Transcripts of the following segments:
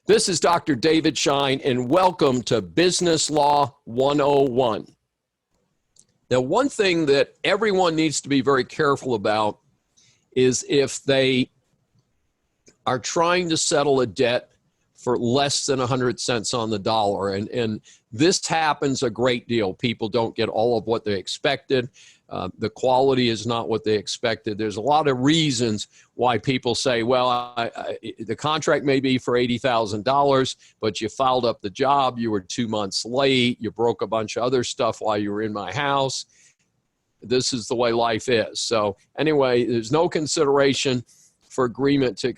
This is Dr. David Shine, and welcome to Business Law 101. Now, one thing that everyone needs to be very careful about is if they are trying to settle a debt for less than 100 cents on the dollar. And this happens a great deal. People don't get all of what they expected. The quality is not what they expected. There's a lot of reasons why people say, well, the contract may be for $80,000, but you filed up the job, you were 2 months late, you broke a bunch of other stuff while you were in my house. This is the way life is. So anyway, there's no consideration for agreement to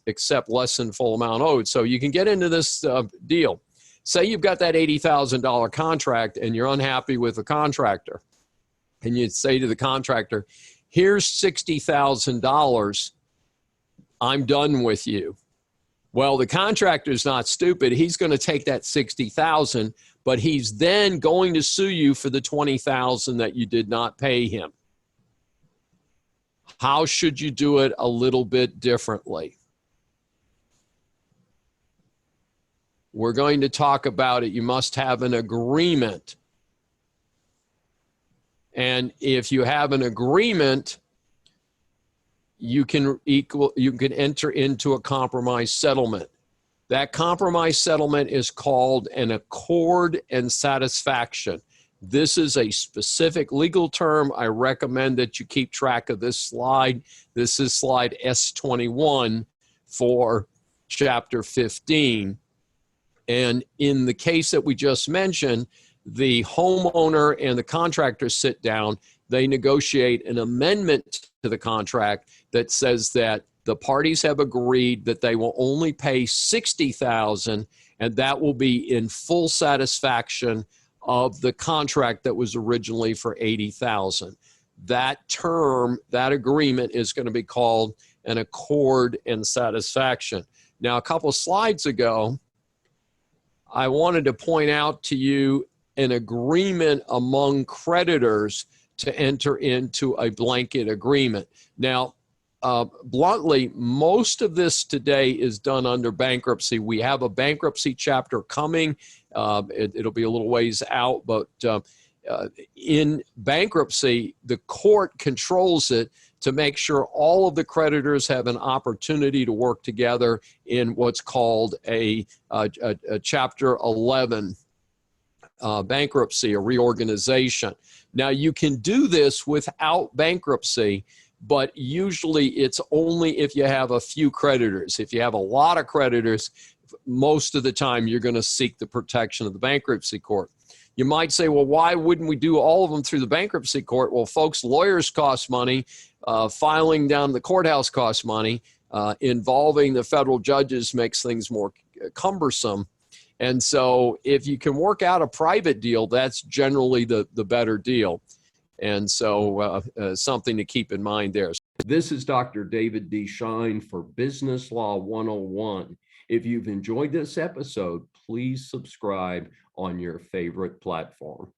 accept less than full amount owed. So you can get into this deal. Say you've got that $80,000 contract and you're unhappy with the contractor. And you'd say to the contractor, here's $60,000. I'm done with you. Well, the contractor's not stupid. He's going to take that $60,000, but he's then going to sue you for the $20,000 that you did not pay him. How should you do it a little bit differently? We're going to talk about it. You must have an agreement. And if you have an agreement, you can enter into a compromise settlement. That compromise settlement is called an accord and satisfaction. This is a specific legal term. I recommend that you keep track of this slide. This is slide S21 for chapter 15. And in the case that we just mentioned, the homeowner and the contractor sit down, they negotiate an amendment to the contract that says that the parties have agreed that they will only pay $60,000, and that will be in full satisfaction of the contract that was originally for $80,000. That term, that agreement is going to be called an accord and satisfaction. Now, a couple slides ago, I wanted to point out to you an agreement among creditors to enter into a blanket agreement. Now, bluntly, most of this today is done under bankruptcy. We have a bankruptcy chapter coming. It'll be a little ways out, but in bankruptcy, the court controls it to make sure all of the creditors have an opportunity to work together in what's called a Chapter 11 bankruptcy, a reorganization. Now, you can do this without bankruptcy, but usually it's only if you have a few creditors. If you have a lot of creditors, most of the time you're going to seek the protection of the bankruptcy court. You might say, well, why wouldn't we do all of them through the bankruptcy court? Well, folks, lawyers cost money. Filing down the courthouse costs money. Involving the federal judges makes things more cumbersome. And so if you can work out a private deal, that's generally the better deal. And so something to keep in mind there. This is Dr. David D. Shine for Business Law 101. If you've enjoyed this episode, please subscribe on your favorite platform.